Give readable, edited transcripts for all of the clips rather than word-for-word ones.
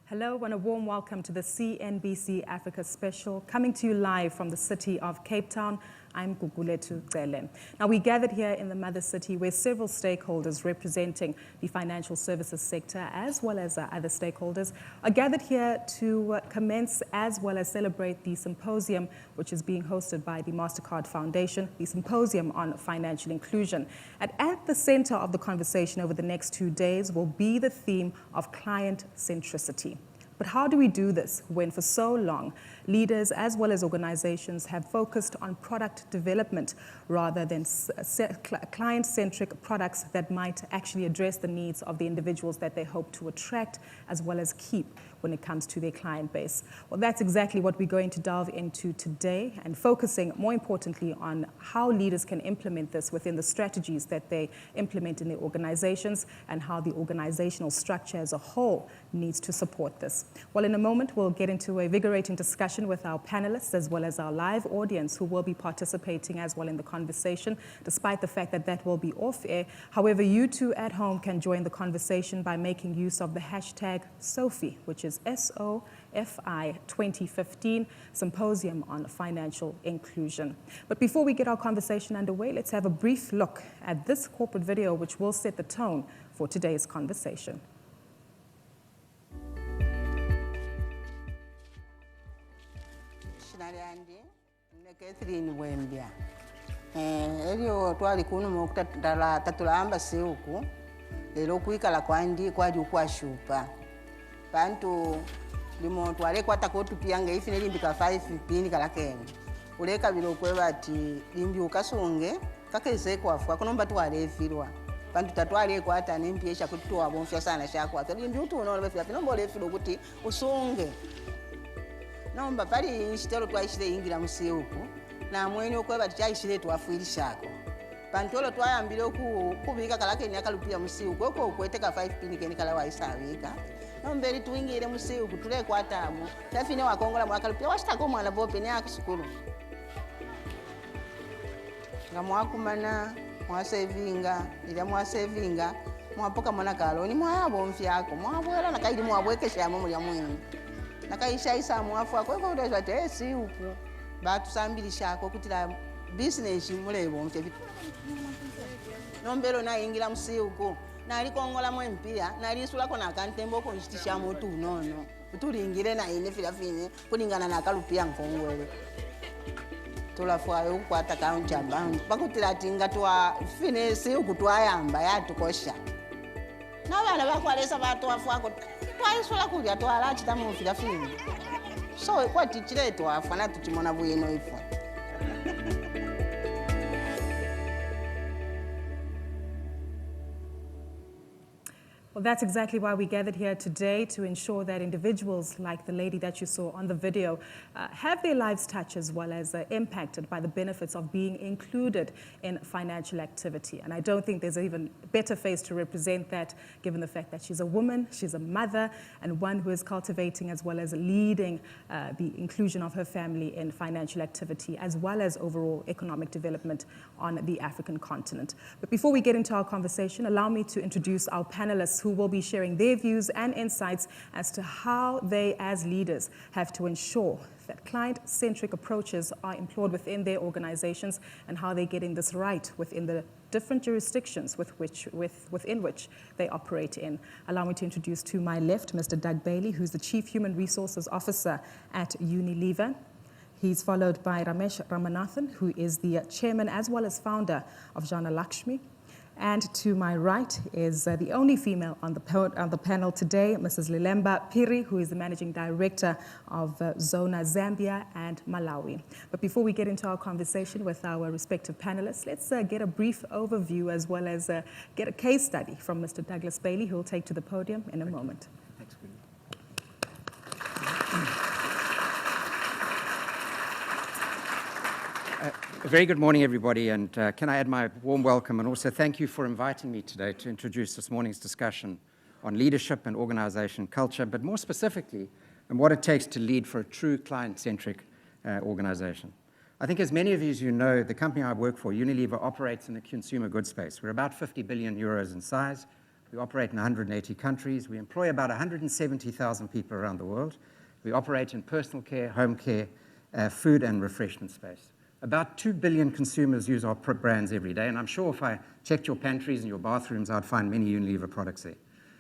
Hello and a warm welcome to the CNBC Africa Special, coming to you live from the city of Cape Town. I'm Gugulethu Cele. Now, we gathered here in the mother city where several stakeholders representing the financial services sector as well as other stakeholders are gathered here to commence as well as celebrate the symposium which is being hosted by the MasterCard Foundation, the Symposium on Financial Inclusion. And at the center of the conversation over the next 2 days will be the theme of client centricity. But how do we do this when for so long leaders as well as organizations have focused on product development rather than client-centric products that might actually address the needs of the individuals that they hope to attract as well as keep when it comes to their client base? Well, that's exactly what we're going to delve into today, and focusing more importantly on how leaders can implement this within the strategies that they implement in their organizations and how the organizational structure as a whole needs to support this. Well, in a moment, we'll get into a vigorating discussion with our panelists as well as our live audience who will be participating as well in the conversation, despite the fact that that will be off air. However, you too at home can join the conversation by making use of the hashtag SOFI, which is SOFI 2015, Symposium on Financial Inclusion. But before we get our conversation underway, let's have a brief look at this corporate video which will set the tone for today's conversation. Catherine Wembia. Elio twali kuno mukutala tatulamba seuku lero kuikala kwandi kwaji kwashupa bantu limo twale kwata kotu pianga ifine limbika 5 pini kala kene uleka bilo kwebati limbi ukasunge kakeze kwafu akonomba twale efirwa bantu tatwale kwata nempiesha kutwa bonfya sana shako limbi utu unaona bafya pinombo lefiro kuti usunge nomba pali ishitero twaishire ingira museuku na mweni okweba tichaishire twafuirishako pantolo twayambire kubika kalake nyakalupia musiuku oko okweteka 5 pini kene kala waisabika nomberi tuingire musiuku tule kwatamu tafine wakongola mwakalupia washitako mwana bope ne akisukuru ngamwakumana mwasevinga ila mwasevinga mwapoka mwana kaloni mwayabo mfyako mwabwela nakaidi mwabwekesha mu ya mwini nakaisha isa mwafu akweko ndezwa tesi uku batusambirishako kutira business mulebo mfye nombero na ingira musiuku nali kongola mwempia nali sulako na kantembo ko nchitisha motu nono tulingire na ine filafine kulingana na kalupia nkongwele tulafwayo kwata account bank bakutira tinga twa finesi ukutwayamba yatukosha nabana bakwalesa batwafwako twaisula kulya twalachi tamu filafine so kwati chileto afana tuchimona buyeno ifo. Well, that's exactly why we gathered here today, to ensure that individuals like the lady that you saw on the video have their lives touched as well as impacted by the benefits of being included in financial activity. And I don't think there's an even better face to represent that, given the fact that she's a woman, she's a mother, and one who is cultivating as well as leading the inclusion of her family in financial activity, as well as overall economic development on the African continent. But before we get into our conversation, allow me to introduce our panelists who will be sharing their views and insights as to how they as leaders have to ensure that client-centric approaches are employed within their organizations and how they're getting this right within the different jurisdictions within which they operate in. Allow me to introduce to my left Mr. Doug Bailey, who's the Chief Human Resources Officer at Unilever. He's followed by Ramesh Ramanathan, who is the chairman as well as founder of Jana Lakshmi. And to my right is the only female on the panel today, Mrs. Lilemba Piri, who is the managing director of Zona Zambia and Malawi. But before we get into our conversation with our respective panelists, let's get a brief overview as well as get a case study from Mr. Douglas Bailey, who will take to the podium in a moment. Thanks, A very good morning, everybody, and can I add my warm welcome and also thank you for inviting me today to introduce this morning's discussion on leadership and organizational culture, but more specifically, and what it takes to lead for a true client-centric organization. I think as many of you know, the company I work for, Unilever, operates in the consumer goods space. We're about 50 billion euros in size, We operate in 180 countries. We employ about 170,000 people around the world. We operate in personal care, home care, food and refreshment space. About 2 billion consumers use our brands every day, and I'm sure if I checked your pantries and your bathrooms, I'd find many Unilever products there.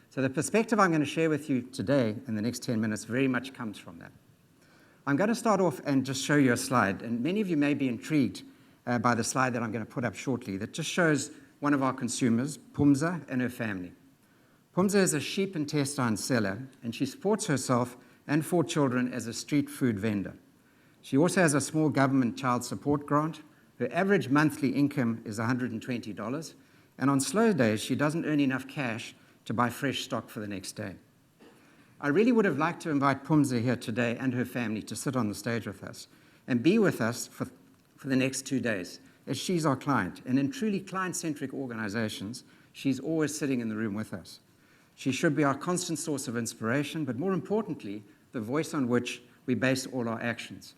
So the perspective I'm going to share with you today in the next 10 minutes very much comes from that. I'm going to start off and just show you a slide, and many of you may be intrigued by the slide that I'm going to put up shortly that just shows one of our consumers, Pumza, and her family. Pumza is a sheep intestine seller, and she supports herself and 4 children as a street food vendor. She also has a small government child support grant. Her average monthly income is $120, and on slow days, she doesn't earn enough cash to buy fresh stock for the next day. I really would have liked to invite Pumza here today and her family to sit on the stage with us and be with us for the next 2 days, as she's our client. And in truly client-centric organizations, she's always sitting in the room with us. She should be our constant source of inspiration, but more importantly, the voice on which we base all our actions.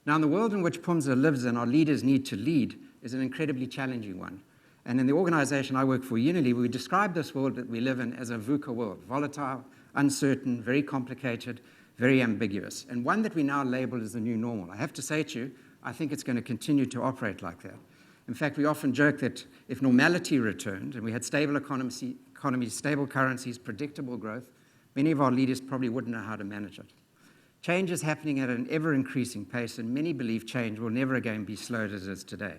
Now, in the world in which Pumza lives and our leaders need to lead is an incredibly challenging one. And in the organization I work for, Unilever, we describe this world that we live in as a VUCA world, volatile, uncertain, very complicated, very ambiguous, and one that we now label as the new normal. I have to say to you, I think it's going to continue to operate like that. In fact, we often joke that if normality returned and we had stable economies, stable currencies, predictable growth, many of our leaders probably wouldn't know how to manage it. Change is happening at an ever-increasing pace, and many believe change will never again be slowed as it is today.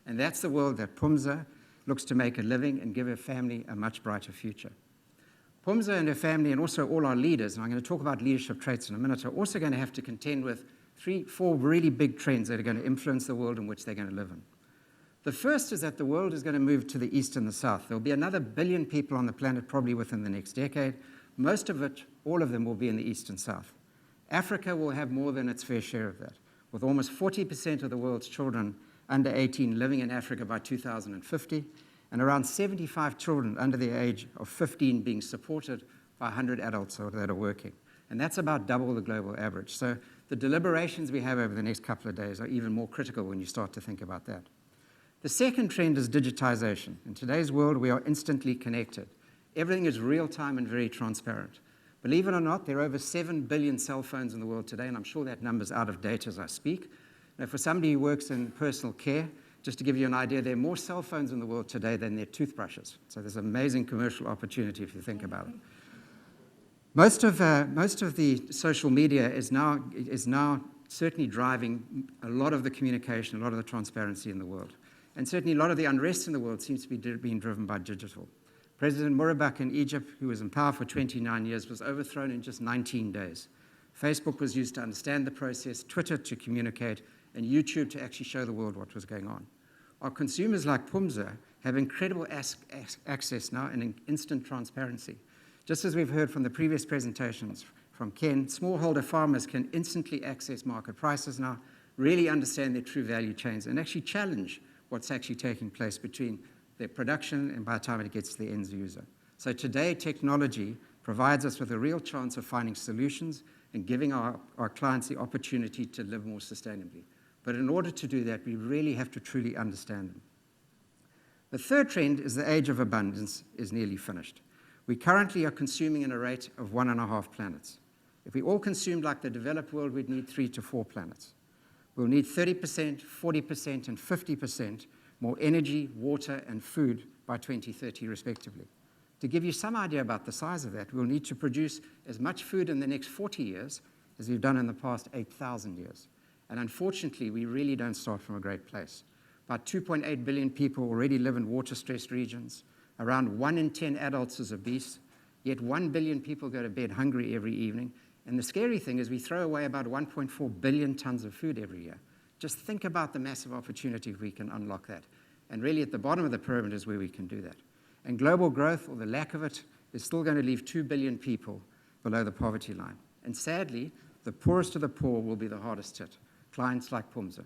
And that's the world that Pumza looks to make a living and give her family a much brighter future. Pumza and her family, and also all our leaders, and I'm going to talk about leadership traits in a minute, are also going to have to contend with 4 really big trends that are going to influence the world in which they're going to live in. The first is that the world is going to move to the east and the south. There'll be another 1 billion people on the planet probably within the next decade. Most of it, all of them, will be in the east and south. Africa will have more than its fair share of that, with almost 40% of the world's children under 18 living in Africa by 2050, and around 75 children under the age of 15 being supported by 100 adults that are working. And that's about double the global average. So the deliberations we have over the next couple of days are even more critical when you start to think about that. The second trend is digitization. In today's world, we are instantly connected. Everything is real-time and very transparent. Believe it or not, there are over 7 billion cell phones in the world today, and I'm sure that number's out of date as I speak. Now, for somebody who works in personal care, just to give you an idea, there are more cell phones in the world today than there are toothbrushes. So there's an amazing commercial opportunity if you think about it. Most of the social media is now certainly driving a lot of the communication, a lot of the transparency in the world. And certainly a lot of the unrest in the world seems to be being driven by digital. President Mubarak in Egypt, who was in power for 29 years, was overthrown in just 19 days. Facebook was used to understand the process, Twitter to communicate, and YouTube to actually show the world what was going on. Our consumers like Pumza have incredible access now and instant transparency. Just as we've heard from the previous presentations from Ken, smallholder farmers can instantly access market prices now, really understand their true value chains, and actually challenge what's actually taking place between their production and by the time it gets to the end user. So today, technology provides us with a real chance of finding solutions and giving our clients the opportunity to live more sustainably. But in order to do that, we really have to truly understand them. The third trend is the age of abundance is nearly finished. We currently are consuming at a rate of 1.5 planets. If we all consumed like the developed world, we'd need 3 to 4 planets. We'll need 30%, 40%, and 50% more energy, water, and food by 2030, respectively. To give you some idea about the size of that, we'll need to produce as much food in the next 40 years as we've done in the past 8,000 years. And unfortunately, we really don't start from a great place. About 2.8 billion people already live in water-stressed regions. Around 1 in 10 adults is obese. Yet 1 billion people go to bed hungry every evening. And the scary thing is we throw away about 1.4 billion tons of food every year. Just think about the massive opportunity if we can unlock that. And really at the bottom of the pyramid is where we can do that. And global growth, or the lack of it, is still going to leave 2 billion people below the poverty line. And sadly, the poorest of the poor will be the hardest hit, clients like Pumza.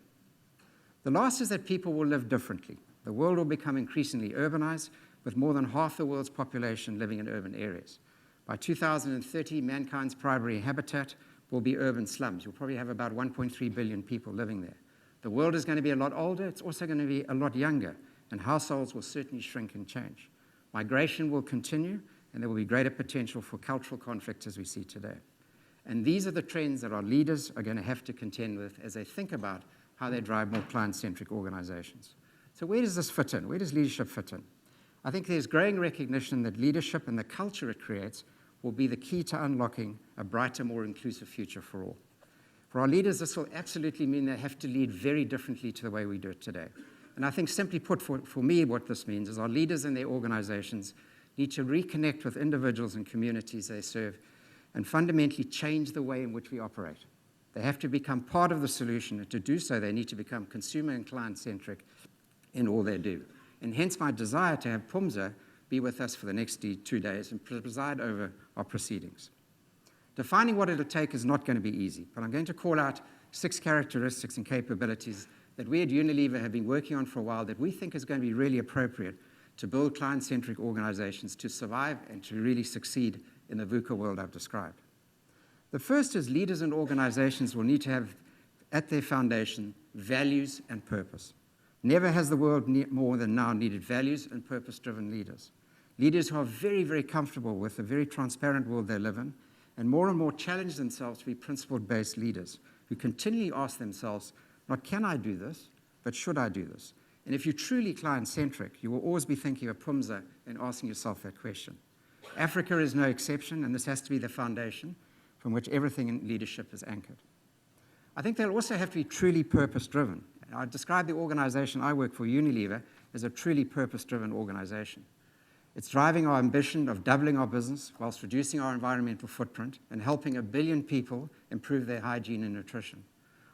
The last is that people will live differently. The world will become increasingly urbanized, with more than half the world's population living in urban areas. By 2030, mankind's primary habitat will be urban slums. You'll probably have about 1.3 billion people living there. The world is going to be a lot older. It's also going to be a lot younger, and households will certainly shrink and change. Migration will continue, and there will be greater potential for cultural conflict as we see today. And these are the trends that our leaders are going to have to contend with as they think about how they drive more client-centric organizations. So where does this fit in? Where does leadership fit in? I think there's growing recognition that leadership and the culture it creates will be the key to unlocking a brighter, more inclusive future for all. For our leaders, this will absolutely mean they have to lead very differently to the way we do it today. And I think simply put, for me, what this means is our leaders and their organizations need to reconnect with individuals and communities they serve and fundamentally change the way in which we operate. They have to become part of the solution, and to do so, they need to become consumer and client-centric in all they do. And hence my desire to have Phumza be with us for the next 2 days and preside over our proceedings. Defining what it'll take is not going to be easy, but I'm going to call out 6 characteristics and capabilities that we at Unilever have been working on for a while that we think is going to be really appropriate to build client-centric organizations to survive and to really succeed in the VUCA world I've described. The first is leaders and organizations will need to have at their foundation values and purpose. Never has the world more than now needed values and purpose-driven leaders. Leaders who are very, very comfortable with the very transparent world they live in and more challenge themselves to be principle-based leaders who continually ask themselves, not can I do this, but should I do this? And if you're truly client-centric, you will always be thinking of Phumza and asking yourself that question. Africa is no exception, and this has to be the foundation from which everything in leadership is anchored. I think they'll also have to be truly purpose-driven. I describe the organization I work for, Unilever, as a truly purpose-driven organization. It's driving our ambition of doubling our business whilst reducing our environmental footprint and helping 1 billion people improve their hygiene and nutrition.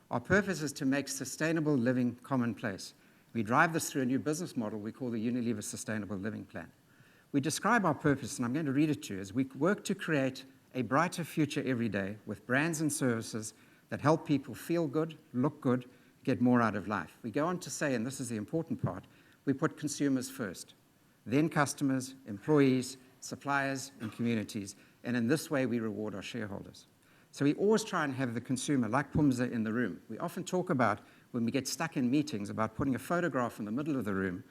Our purpose is to make sustainable living commonplace. We drive this through a new business model we call the Unilever Sustainable Living Plan. We describe our purpose, and I'm going to read it to you, as we work to create a brighter future every day with brands and services that help people feel good, look good, get more out of life. We go on to say, and this is the important part, we put consumers first, then customers, employees, suppliers, and communities, and in this way we reward our shareholders. So we always try and have the consumer, like Phumza, in the room. We often talk about, when we get stuck in meetings, about putting a photograph in the middle of the room,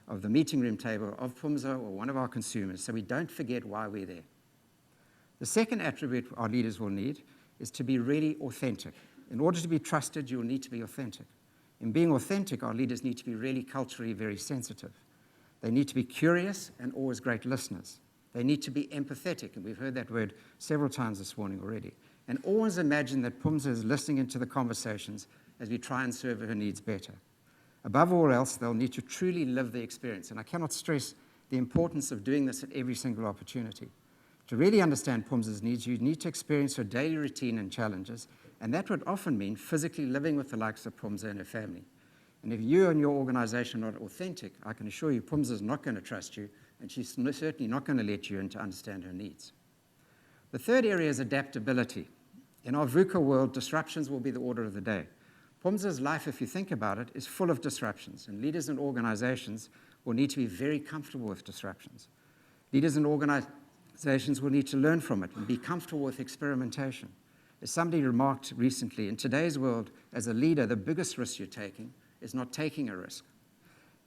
of the meeting room table, of Phumza or one of our consumers, so we don't forget why we're there. The second attribute our leaders will need is to be really authentic. In order to be trusted, you will need to be authentic. In being authentic, our leaders need to be really culturally very sensitive. They need to be curious and always great listeners. They need to be empathetic, and we've heard that word several times this morning already. And always imagine that Phumza is listening into the conversations as we try and serve her needs better. Above all else, they'll need to truly live the experience, and I cannot stress the importance of doing this at every single opportunity. To really understand Phumza's needs, you need to experience her daily routine and challenges, and that would often mean physically living with the likes of Phumza and her family. And if you and your organization are not authentic, I can assure you Phumza's not going to trust you, and she's certainly not going to let you in to understand her needs. The third area is adaptability. In our VUCA world, disruptions will be the order of the day. Phumza's life, if you think about it, is full of disruptions, and leaders and organizations will need to be very comfortable with disruptions. Leaders and organizations will need to learn from it and be comfortable with experimentation. As somebody remarked recently, in today's world, as a leader, the biggest risk you're taking is not taking a risk.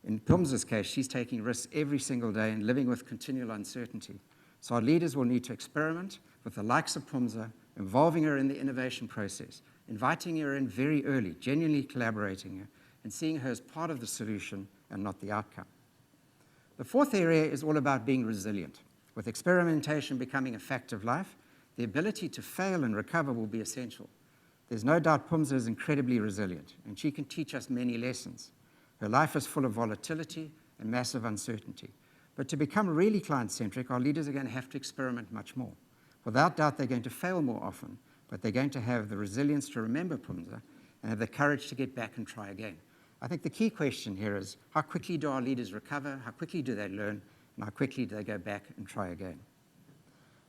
In Phumza's case, she's taking risks every single day and living with continual uncertainty. So our leaders will need to experiment with the likes of Phumza, involving her in the innovation process, inviting her in very early, genuinely collaborating her, and seeing her as part of the solution and not the outcome. The fourth area is all about being resilient. With experimentation becoming a fact of life, the ability to fail and recover will be essential. There's no doubt Phumza is incredibly resilient, and she can teach us many lessons. Her life is full of volatility and massive uncertainty. But to become really client-centric, our leaders are going to have to experiment much more. Without doubt, they're going to fail more often, but they're going to have the resilience to remember Phumza and have the courage to get back and try again. I think the key question here is, how quickly do our leaders recover? How quickly do they learn? And how quickly do they go back and try again?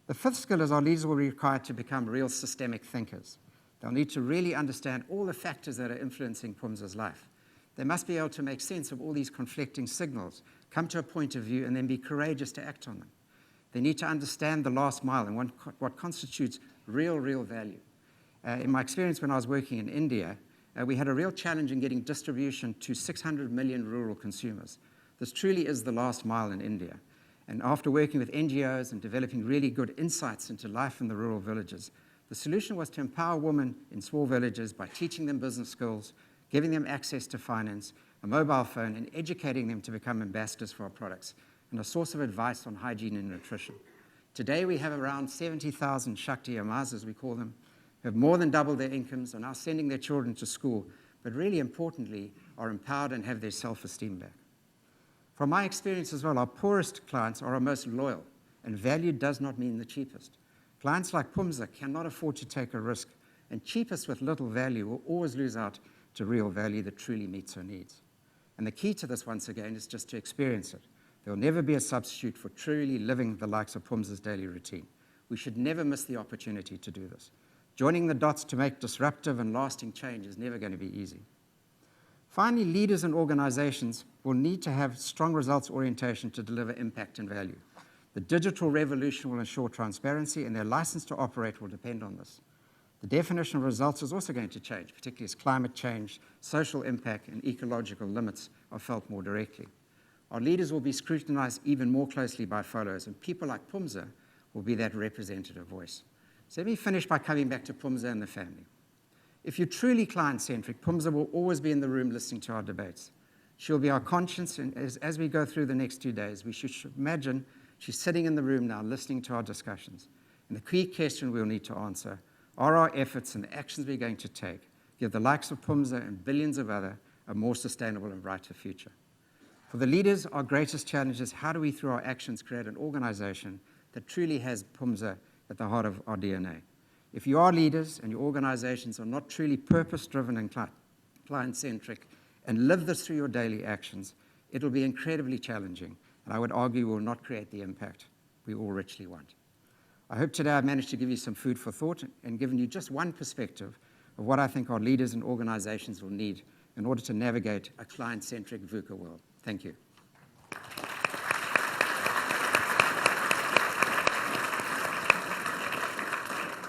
The fifth skill is our leaders will be required to become real systemic thinkers. They'll need to really understand all the factors that are influencing Phumza's life. They must be able to make sense of all these conflicting signals, come to a point of view, and then be courageous to act on them. They need to understand the last mile and what constitutes real value. In my experience when I was working in India, we had a real challenge in getting distribution to 600 million rural consumers. This truly is the last mile in India. And after working with NGOs and developing really good insights into life in the rural villages, the solution was to empower women in small villages by teaching them business skills, giving them access to finance, a mobile phone, and educating them to become ambassadors for our products and a source of advice on hygiene and nutrition. Today, we have around 70,000 Shakti Amas, as we call them, who have more than doubled their incomes, are now sending their children to school, but really importantly, are empowered and have their self-esteem back. From my experience as well, our poorest clients are our most loyal, and value does not mean the cheapest. Clients like Pumza cannot afford to take a risk, and cheapest with little value will always lose out to real value that truly meets her needs. And the key to this, once again, is just to experience it. There will never be a substitute for truly living the likes of Pumza's daily routine. We should never miss the opportunity to do this. Joining the dots to make disruptive and lasting change is never going to be easy. Finally, leaders and organizations will need to have strong results orientation to deliver impact and value. The digital revolution will ensure transparency, and their license to operate will depend on this. The definition of results is also going to change, particularly as climate change, social impact, and ecological limits are felt more directly. Our leaders will be scrutinized even more closely by followers, and people like Pumza will be that representative voice. So let me finish by coming back to Pumza and the family. If you're truly client-centric, Pumza will always be in the room listening to our debates. She'll be our conscience, and as we go through the next 2 days, we should imagine she's sitting in the room now listening to our discussions. And the key question we'll need to answer: are our efforts and the actions we're going to take give the likes of Pumza and billions of others a more sustainable and brighter future? For the leaders, our greatest challenge is how do we, through our actions, create an organization that truly has Pumza at the heart of our DNA? If you are leaders and your organizations are not truly purpose-driven and client-centric and live this through your daily actions, it'll be incredibly challenging, and I would argue will not create the impact we all richly want. I hope today I've managed to give you some food for thought and given you just one perspective of what I think our leaders and organizations will need in order to navigate a client-centric VUCA world. Thank you.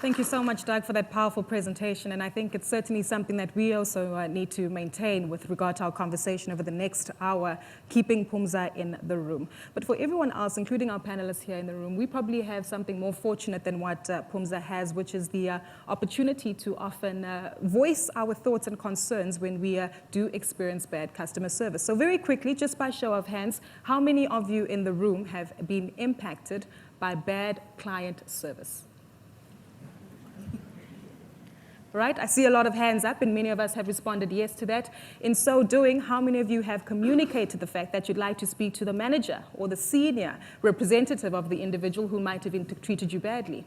Thank you so much, Doug, for that powerful presentation. And I think it's certainly something that we also need to maintain with regard to our conversation over the next hour, keeping Pumza in the room. But for everyone else, including our panelists here in the room, we probably have something more fortunate than what Pumza has, which is the opportunity to often voice our thoughts and concerns when we do experience bad customer service. So very quickly, just by show of hands, how many of you in the room have been impacted by bad client service? Right? I see a lot of hands up, and many of us have responded yes to that. In so doing, how many of you have communicated the fact that you'd like to speak to the manager or the senior representative of the individual who might have treated you badly?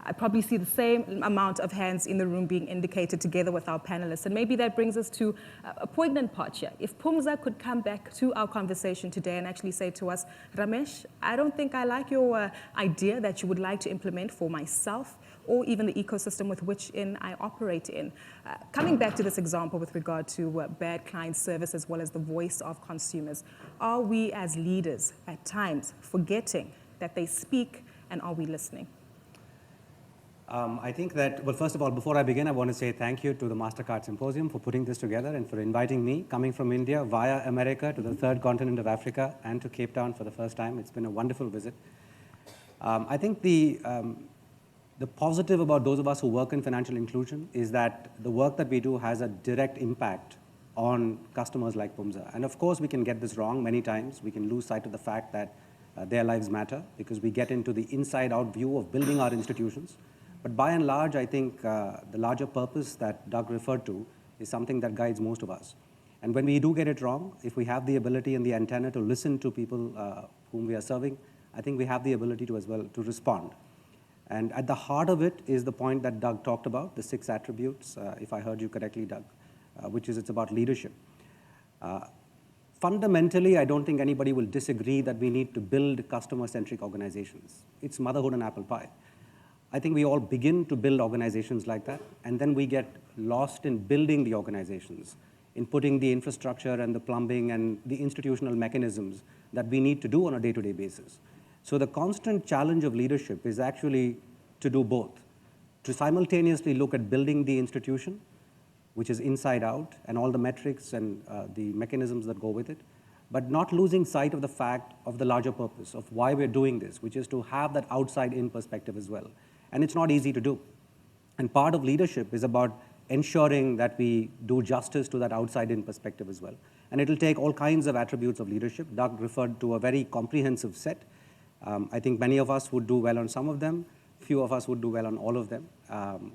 I probably see the same amount of hands in the room being indicated together with our panelists. And maybe that brings us to a poignant part here. If Pumza could come back to our conversation today and actually say to us, Ramesh, I don't think I like your idea that you would like to implement for myself or even the ecosystem with which I operate in. Coming back to this example with regard to bad client service as well as the voice of consumers, are we as leaders at times forgetting that they speak, and are we listening? I think that, well, first of all, before I begin, I want to say thank you to the MasterCard Symposium for putting this together and for inviting me, coming from India via America to the third continent of Africa and to Cape Town for the first time. It's been a wonderful visit. I think the positive about those of us who work in financial inclusion is that the work that we do has a direct impact on customers like Pumza. And of course, we can get this wrong many times. We can lose sight of the fact that their lives matter because we get into the inside-out view of building our institutions. But by and large, I think the larger purpose that Doug referred to is something that guides most of us. And when we do get it wrong, if we have the ability and the antenna to listen to people whom we are serving, I think we have the ability to as well to respond. And at the heart of it is the point that Doug talked about, the 6 attributes, if I heard you correctly, Doug, which is it's about leadership. Fundamentally, I don't think anybody will disagree that we need to build customer-centric organizations. It's motherhood and apple pie. I think we all begin to build organizations like that, and then we get lost in building the organizations, in putting the infrastructure and the plumbing and the institutional mechanisms that we need to do on a day-to-day basis. So the constant challenge of leadership is actually to do both, to simultaneously look at building the institution, which is inside out, and all the metrics and the mechanisms that go with it, but not losing sight of the fact of the larger purpose of why we're doing this, which is to have that outside-in perspective as well. And it's not easy to do. And part of leadership is about ensuring that we do justice to that outside-in perspective as well. And it'll take all kinds of attributes of leadership. Doug referred to a very comprehensive set. I think many of us would do well on some of them. Few of us would do well on all of them.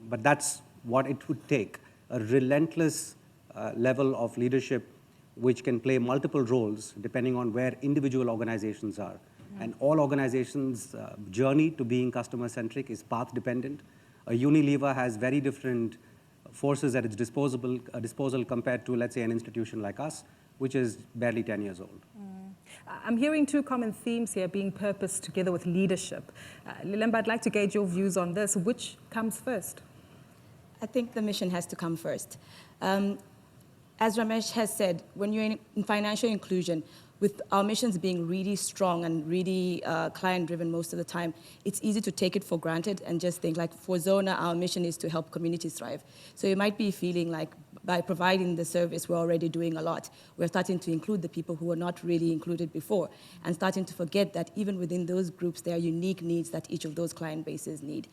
But that's what it would take, a relentless level of leadership which can play multiple roles depending on where individual organizations are. And all organizations' journey to being customer-centric is path-dependent. A Unilever has very different forces at its disposal compared to, let's say, an institution like us, which is barely 10 years old. I'm hearing two common themes here, being purpose together with leadership. Lilemba, I'd like to gauge your views on this. Which comes first? I think the mission has to come first. As Ramesh has said, when you're in financial inclusion, with our missions being really strong and really client-driven most of the time, it's easy to take it for granted and just think, like, for Zona, our mission is to help communities thrive. So you might be feeling like by providing the service, we're already doing a lot. We're starting to include the people who were not really included before, and starting to forget that even within those groups, there are unique needs that each of those client bases need.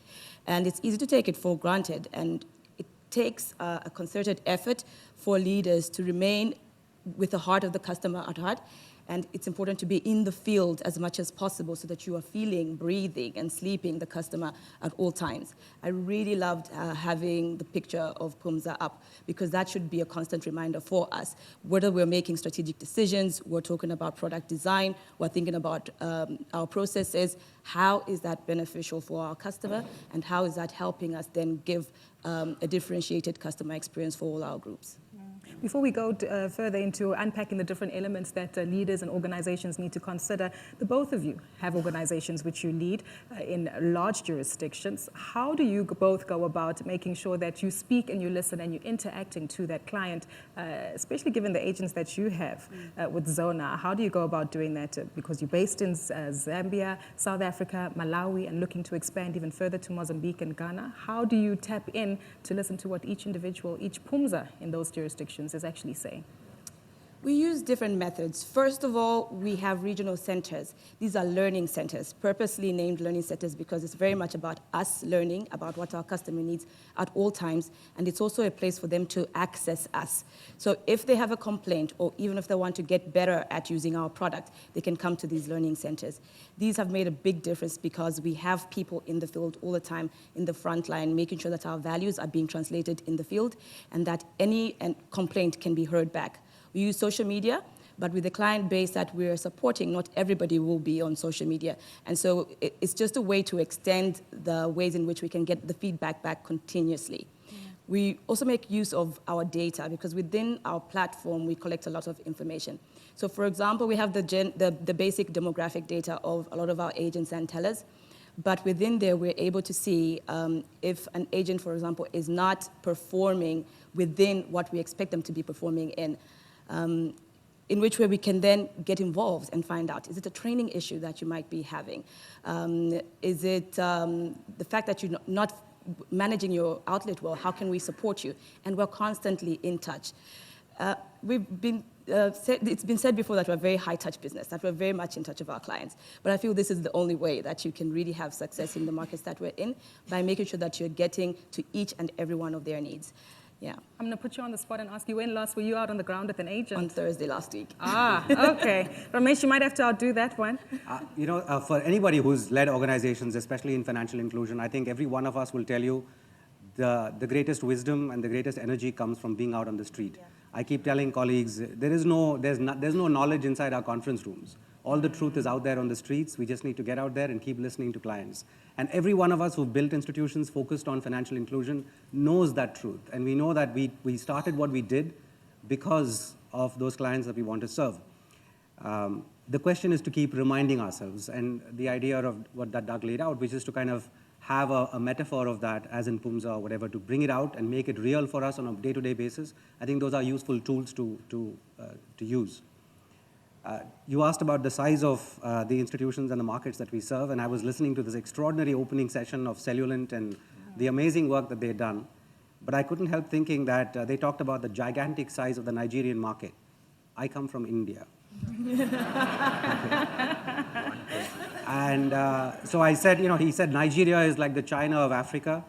And it's easy to take it for granted, and it takes a concerted effort for leaders to remain with the heart of the customer at heart. And it's important to be in the field as much as possible so that you are feeling, breathing, and sleeping the customer at all times. I really loved having the picture of Pumza up, because that should be a constant reminder for us. Whether we're making strategic decisions, we're talking about product design, we're thinking about our processes, how is that beneficial for our customer, and how is that helping us then give a differentiated customer experience for all our groups. Before we go further into unpacking the different elements that leaders and organizations need to consider, the both of you have organizations which you lead in large jurisdictions. How do you both go about making sure that you speak and you listen and you're interacting to that client, especially given the agents that you have with Zona? How do you go about doing that? Because you're based in Zambia, South Africa, Malawi, and looking to expand even further to Mozambique and Ghana. How do you tap in to listen to what each individual, each Pumza in those jurisdictions is actually saying? We use different methods. First of all, we have regional centers. These are learning centers, purposely named learning centers because it's very much about us learning about what our customer needs at all times, and it's also a place for them to access us. So if they have a complaint, or even if they want to get better at using our product, they can come to these learning centers. These have made a big difference because we have people in the field all the time in the front line, making sure that our values are being translated in the field and that any complaint can be heard back. We use social media, but with the client base that we're supporting, not everybody will be on social media. And so it's just a way to extend the ways in which we can get the feedback back continuously. Yeah. We also make use of our data because within our platform, we collect a lot of information. So for example, we have the basic demographic data of a lot of our agents and tellers. But within there, we're able to see if an agent, for example, is not performing within what we expect them to be performing in which way we can then get involved and find out, is it a training issue that you might be having? Is it the fact that you're not managing your outlet well? How can we support you? And we're constantly in touch. It's been said before that we're a very high-touch business, that we're very much in touch with our clients. But I feel this is the only way that you can really have success in the markets that we're in, by making sure that you're getting to each and every one of their needs. Yeah. I'm going to put you on the spot and ask you, when last were you out on the ground with an agent? On Thursday last week. Ah, okay. Ramesh, you might have to outdo that one. For anybody who's led organizations, especially in financial inclusion, I think every one of us will tell you the greatest wisdom and the greatest energy comes from being out on the street. Yeah. I keep telling colleagues, there's no knowledge inside our conference rooms. All the truth is out there on the streets. We just need to get out there and keep listening to clients. And every one of us who built institutions focused on financial inclusion knows that truth. And we know that we started what we did because of those clients that we want to serve. The question is to keep reminding ourselves. And the idea of what that Doug laid out, which is to kind of have a metaphor of that, as in Pumza or whatever, to bring it out and make it real for us on a day-to-day basis. I think those are useful tools to use. You asked about the size of the institutions and the markets that we serve, and I was listening to this extraordinary opening session of Cellulant and the amazing work that they've done. But I couldn't help thinking that they talked about the gigantic size of the Nigerian market. I come from India. And so I said, he said Nigeria is like the China of Africa.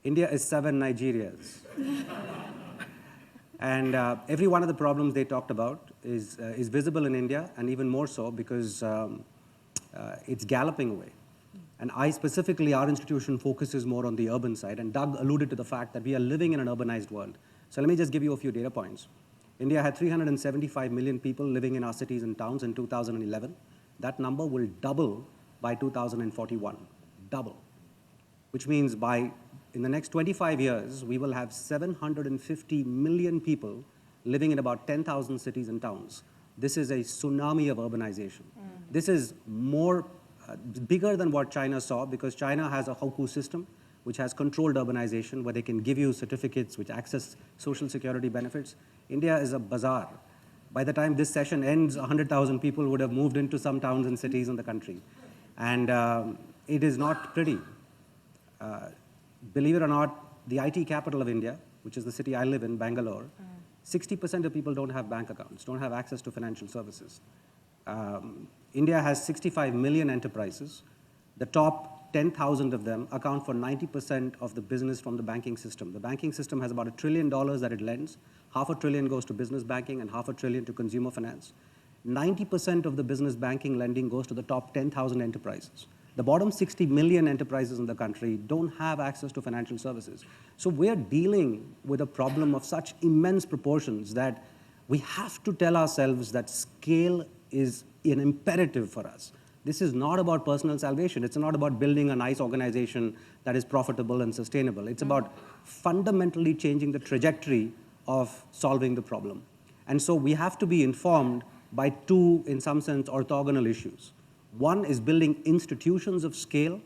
India is 7 Nigerias. And every one of the problems they talked about is visible in India, and even more so because it's galloping away. And specifically, our institution focuses more on the urban side, and Doug alluded to the fact that we are living in an urbanized world. So let me just give you a few data points. India had 375 million people living in our cities and towns in 2011. That number will double by 2041, double, which means in the next 25 years, we will have 750 million people living in about 10,000 cities and towns. This is a tsunami of urbanization. This is bigger than what China saw, because China has a Houkou system, which has controlled urbanization, where they can give you certificates which access social security benefits. India is a bazaar. By the time this session ends, 100,000 people would have moved into some towns and cities in the country. And it is not pretty. Believe it or not, the IT capital of India, which is the city I live in, Bangalore, 60% of people don't have bank accounts, don't have access to financial services. India has 65 million enterprises. The top 10,000 of them account for 90% of the business from the banking system. The banking system has about $1 trillion that it lends. $500 billion goes to business banking and $500 billion to consumer finance. 90% of the business banking lending goes to the top 10,000 enterprises. The bottom 60 million enterprises in the country don't have access to financial services. So we're dealing with a problem of such immense proportions that we have to tell ourselves that scale is an imperative for us. This is not about personal salvation. It's not about building a nice organization that is profitable and sustainable. It's about fundamentally changing the trajectory of solving the problem. And so we have to be informed by 2, in some sense, orthogonal issues. One is building institutions of scale,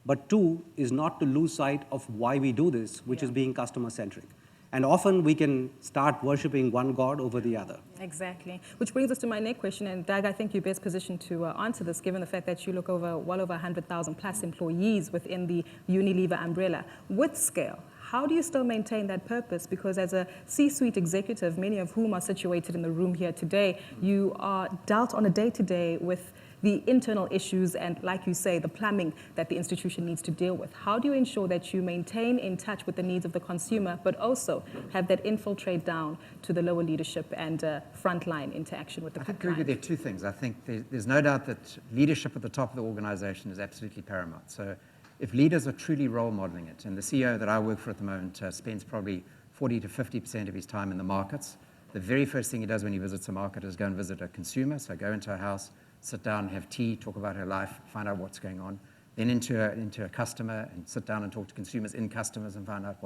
but 2 is not to lose sight of why we do this, which is being customer-centric. And often we can start worshiping one God over the other. Exactly. Which brings us to my next question. And Doug, I think you're best positioned to answer this, given the fact that you look over well over 100,000 plus employees within the Unilever umbrella. With scale, how do you still maintain that purpose? Because as a C-suite executive, many of whom are situated in the room here today, you are dealt on a day-to-day with the internal issues and, like you say, the plumbing that the institution needs to deal with. How do you ensure that you maintain in touch with the needs of the consumer, but also have that infiltrate down to the lower leadership and frontline interaction with the client? I agree with you. 2 things. I think there's no doubt that leadership at the top of the organization is absolutely paramount. So if leaders are truly role modeling it, and the CEO that I work for at the moment spends probably 40 to 50% of his time in the markets, the very first thing he does when he visits a market is go and visit a consumer. So go into a house, sit down, have tea, talk about her life, find out what's going on, then into a customer and sit down and talk to consumers in customers and find out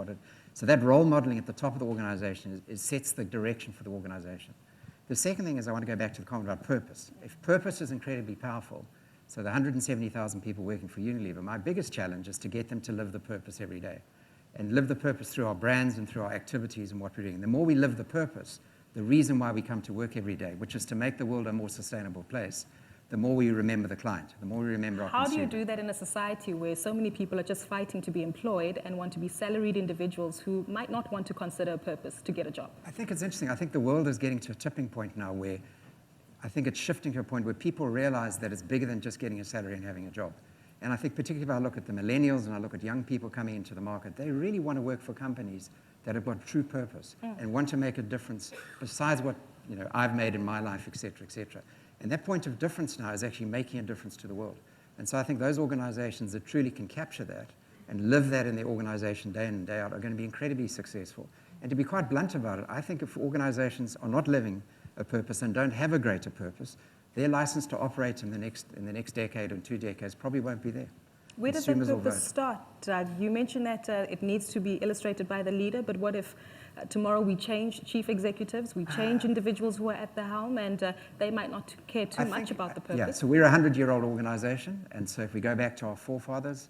so that role modeling at the top of the organization sets the direction for the organization. The second thing is I want to go back to the comment about purpose. If purpose is incredibly powerful, so the 170,000 people working for Unilever, my biggest challenge is to get them to live the purpose every day and live the purpose through our brands and through our activities and what we're doing. And the more we live the purpose, the reason why we come to work every day, which is to make the world a more sustainable place, the more we remember the client, the more we remember our consumer. How do you do that in a society where so many people are just fighting to be employed and want to be salaried individuals who might not want to consider a purpose to get a job? I think it's interesting. I think the world is getting to a tipping point now where I think it's shifting to a point where people realize that it's bigger than just getting a salary and having a job. And I think particularly if I look at the millennials and I look at young people coming into the market, they really want to work for companies that have got true purpose and want to make a difference besides what I've made in my life, et cetera, et cetera. And that point of difference now is actually making a difference to the world. And so I think those organizations that truly can capture that and live that in their organization day in and day out are going to be incredibly successful. And to be quite blunt about it, I think if organizations are not living a purpose and don't have a greater purpose, their license to operate in the next decade or 2 decades probably won't be there. Where does that purpose start, Doug? You mentioned that it needs to be illustrated by the leader, but what if tomorrow we change chief executives, we change individuals who are at the helm, and they might not care too much about the purpose? Yeah, so we're a 100-year-old organization, and so if we go back to our forefathers,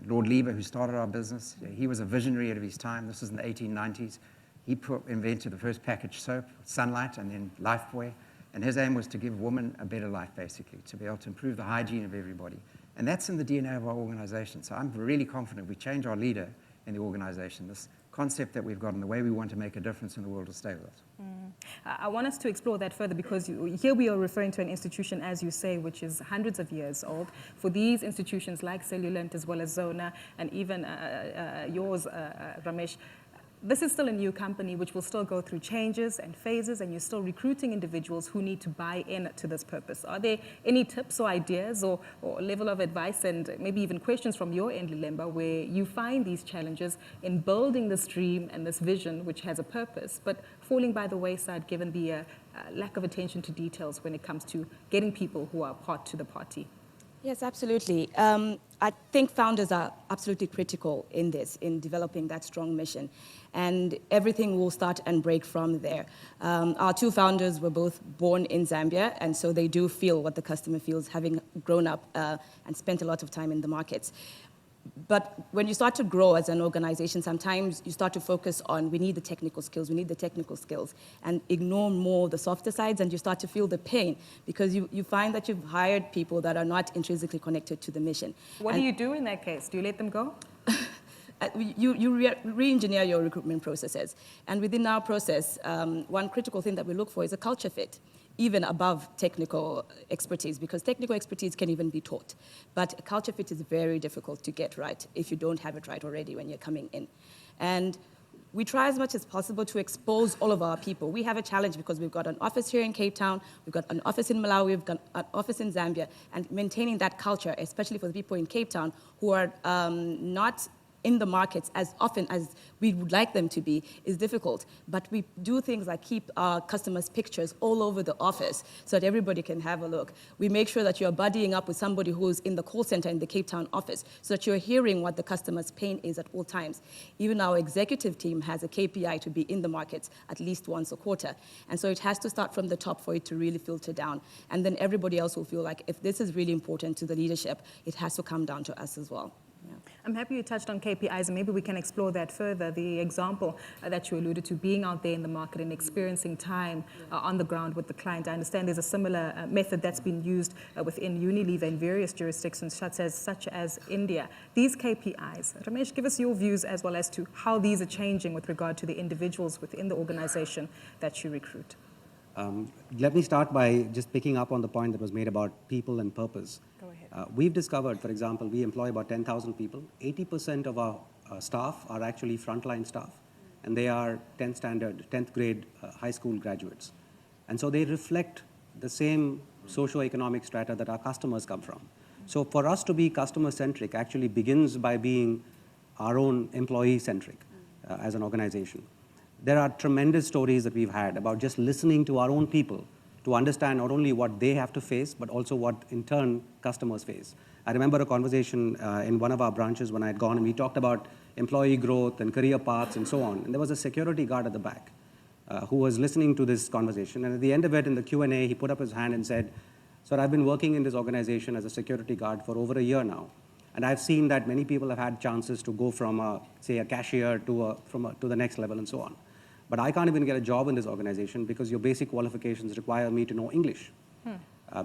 Lord Lieber, who started our business, he was a visionary of his time. This was in the 1890s. He invented the first packaged soap, Sunlight, and then Lifebuoy, and his aim was to give women a better life, basically, to be able to improve the hygiene of everybody. And that's in the DNA of our organization. So I'm really confident we change our leader in the organization. This concept that we've got and the way we want to make a difference in the world will stay with us. I want us to explore that further because here we are referring to an institution, as you say, which is hundreds of years old. For these institutions like Cellulant as well as Zona and even yours, Ramesh, this is still a new company which will still go through changes and phases, and you're still recruiting individuals who need to buy in to this purpose. Are there any tips or ideas or level of advice and maybe even questions from your end, Lilemba, where you find these challenges in building this dream and this vision which has a purpose, but falling by the wayside given the lack of attention to details when it comes to getting people who are part to the party? Yes, absolutely. I think founders are absolutely critical in this, in developing that strong mission. And everything will start and break from there. Our two founders were both born in Zambia, and so they do feel what the customer feels, having grown up and spent a lot of time in the markets. But when you start to grow as an organization, sometimes you start to focus on, we need the technical skills, and ignore more the softer sides, and you start to feel the pain because you find that you've hired people that are not intrinsically connected to the mission. What do you do in that case? Do you let them go? You re-engineer your recruitment processes. And within our process, one critical thing that we look for is a culture fit, even above technical expertise, because technical expertise can even be taught. But a culture fit is very difficult to get right if you don't have it right already when you're coming in. And we try as much as possible to expose all of our people. We have a challenge because we've got an office here in Cape Town, we've got an office in Malawi, we've got an office in Zambia, and maintaining that culture, especially for the people in Cape Town who are not in the markets as often as we would like them to be, is difficult. But we do things like keep our customers' pictures all over the office so that everybody can have a look. We make sure that you're buddying up with somebody who's in the call center in the Cape Town office so that you're hearing what the customer's pain is at all times. Even our executive team has a KPI to be in the markets at least once a quarter. And so it has to start from the top for it to really filter down. And then everybody else will feel like if this is really important to the leadership, it has to come down to us as well. Yeah. I'm happy you touched on KPIs, and maybe we can explore that further. The example that you alluded to, being out there in the market and experiencing time on the ground with the client. I understand there's a similar method that's been used within Unilever in various jurisdictions, such as India. These KPIs, Ramesh, give us your views as well as to how these are changing with regard to the individuals within the organization that you recruit. Let me start by just picking up on the point that was made about people and purpose. Go ahead. We've discovered, for example, we employ about 10,000 people. 80% of our staff are actually frontline staff, and they are 10th grade high school graduates. And so they reflect the same socio-economic strata that our customers come from. So for us to be customer-centric actually begins by being our own employee-centric as an organization. There are tremendous stories that we've had about just listening to our own people to understand not only what they have to face, but also what, in turn, customers face. I remember a conversation in one of our branches when I had gone, and we talked about employee growth and career paths and so on. And there was a security guard at the back who was listening to this conversation. And at the end of it, in the Q&A, he put up his hand and said, "Sir, I've been working in this organization as a security guard for over a year now. And I've seen that many people have had chances to go from, say, a cashier to the next level and so on. But I can't even get a job in this organization because your basic qualifications require me to know English."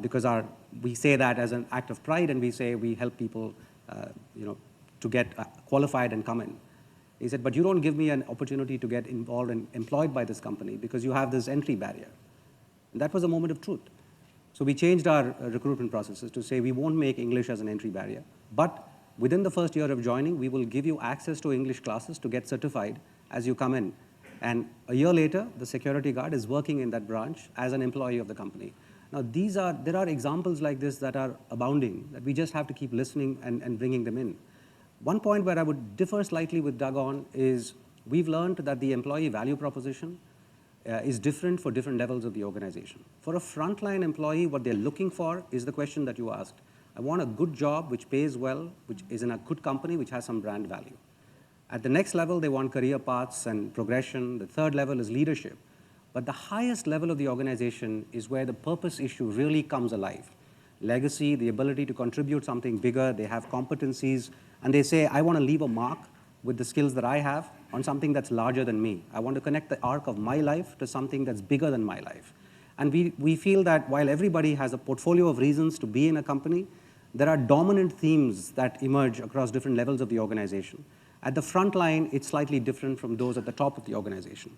Because we say that as an act of pride, and we say we help people to get qualified and come in. He said, "But you don't give me an opportunity to get involved and employed by this company because you have this entry barrier." And that was a moment of truth. So we changed our recruitment processes to say we won't make English as an entry barrier, but within the first year of joining, we will give you access to English classes to get certified as you come in. And a year later, the security guard is working in that branch as an employee of the company. Now, there are examples like this that are abounding, that we just have to keep listening and bringing them in. One point where I would differ slightly with Doug on is we've learned that the employee value proposition is different for different levels of the organization. For a frontline employee, what they're looking for is the question that you asked. I want a good job which pays well, which is in a good company, which has some brand value. At the next level, they want career paths and progression. The third level is leadership. But the highest level of the organization is where the purpose issue really comes alive. Legacy, the ability to contribute something bigger, they have competencies, and they say, I want to leave a mark with the skills that I have on something that's larger than me. I want to connect the arc of my life to something that's bigger than my life. And we feel that while everybody has a portfolio of reasons to be in a company, there are dominant themes that emerge across different levels of the organization. At the front line, it's slightly different from those at the top of the organization.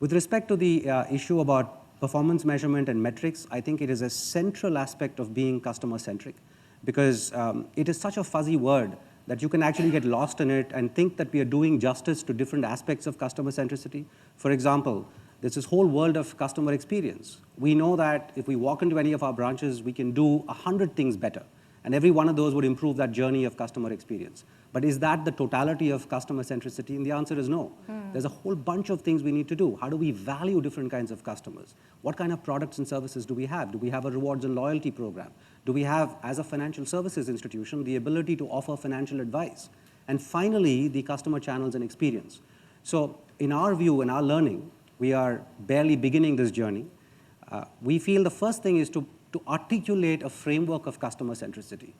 With respect to the issue about performance measurement and metrics, I think it is a central aspect of being customer-centric, because it is such a fuzzy word that you can actually get lost in it and think that we are doing justice to different aspects of customer centricity. For example, there's this whole world of customer experience. We know that if we walk into any of our branches, we can do 100 things better, and every one of those would improve that journey of customer experience. But is that the totality of customer centricity? And the answer is no. There's a whole bunch of things we need to do. How do we value different kinds of customers? What kind of products and services do we have? Do we have a rewards and loyalty program? Do we have, as a financial services institution, the ability to offer financial advice? And finally, the customer channels and experience. So in our view, in our learning, we are barely beginning this journey. We feel the first thing is to articulate a framework of customer centricity.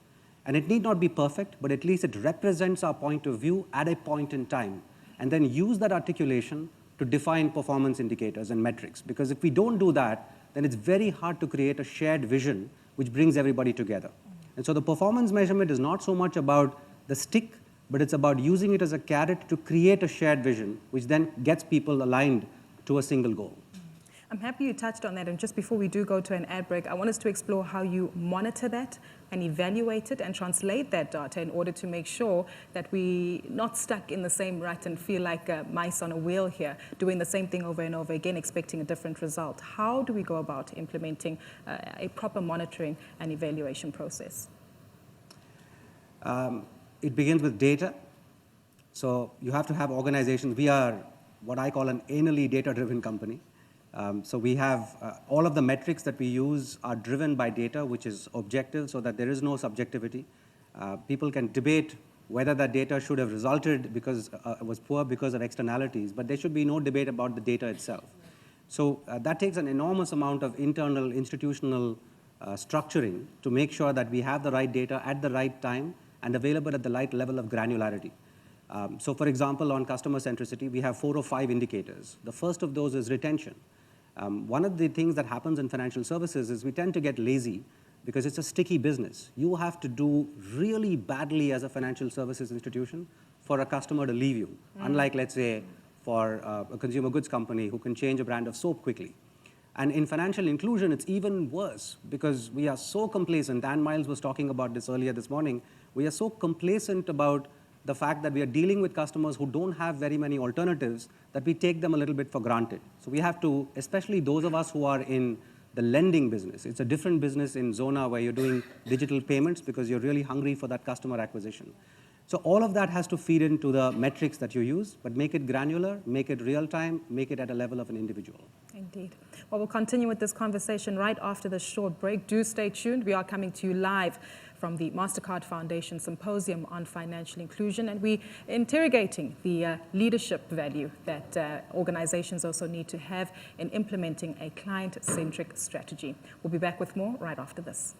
And it need not be perfect, but at least it represents our point of view at a point in time, and then use that articulation to define performance indicators and metrics. Because if we don't do that, then it's very hard to create a shared vision which brings everybody together. And so the performance measurement is not so much about the stick, but it's about using it as a carrot to create a shared vision, which then gets people aligned to a single goal. I'm happy you touched on that, and just before we do go to an ad break, I want us to explore how you monitor that and evaluate it and translate that data in order to make sure that we're not stuck in the same rut and feel like mice on a wheel here, doing the same thing over and over again, expecting a different result. How do we go about implementing a proper monitoring and evaluation process? It begins with data. So you have to have organizations. We are what I call an anally data-driven company. So we have all of the metrics that we use are driven by data, which is objective, so that there is no subjectivity. People can debate whether that data should have resulted because it was poor because of externalities, but there should be no debate about the data itself. So that takes an enormous amount of internal institutional structuring to make sure that we have the right data at the right time and available at the right level of granularity. So for example, on customer centricity, we have 4 or 5 indicators. The first of those is retention. One of the things that happens in financial services is we tend to get lazy because it's a sticky business. You have to do really badly as a financial services institution for a customer to leave you, unlike, let's say, for a consumer goods company who can change a brand of soap quickly. And in financial inclusion, it's even worse because we are so complacent. Dan Miles was talking about this earlier this morning. We are so complacent about the fact that we are dealing with customers who don't have very many alternatives that we take them a little bit for granted. So we have to, especially those of us who are in the lending business, it's a different business in Zona where you're doing digital payments because you're really hungry for that customer acquisition. So all of that has to feed into the metrics that you use, but make it granular, make it real time, make it at a level of an individual. Indeed. Well, we'll continue with this conversation right after this short break. Do stay tuned. We are coming to you live from the MasterCard Foundation Symposium on Financial Inclusion, and we're interrogating the leadership value that organizations also need to have in implementing a client-centric strategy. We'll be back with more right after this.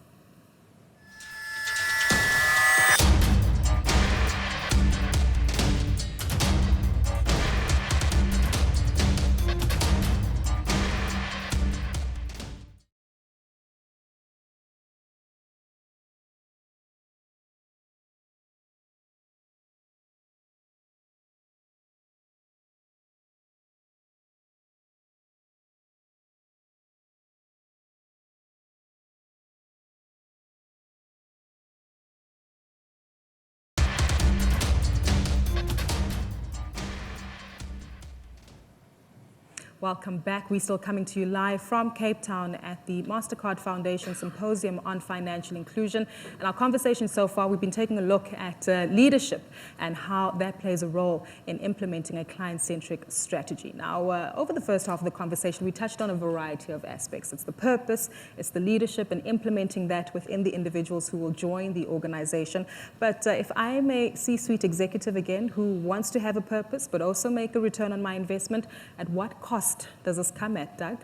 Welcome back. We're still coming to you live from Cape Town at the MasterCard Foundation Symposium on Financial Inclusion. And our conversation so far, we've been taking a look at leadership and how that plays a role in implementing a client-centric strategy. Now, over the first half of the conversation, we touched on a variety of aspects. It's the purpose, it's the leadership, and implementing that within the individuals who will join the organization. But if I'm a C-suite executive again who wants to have a purpose, but also make a return on my investment, at what cost does this come at, Doug?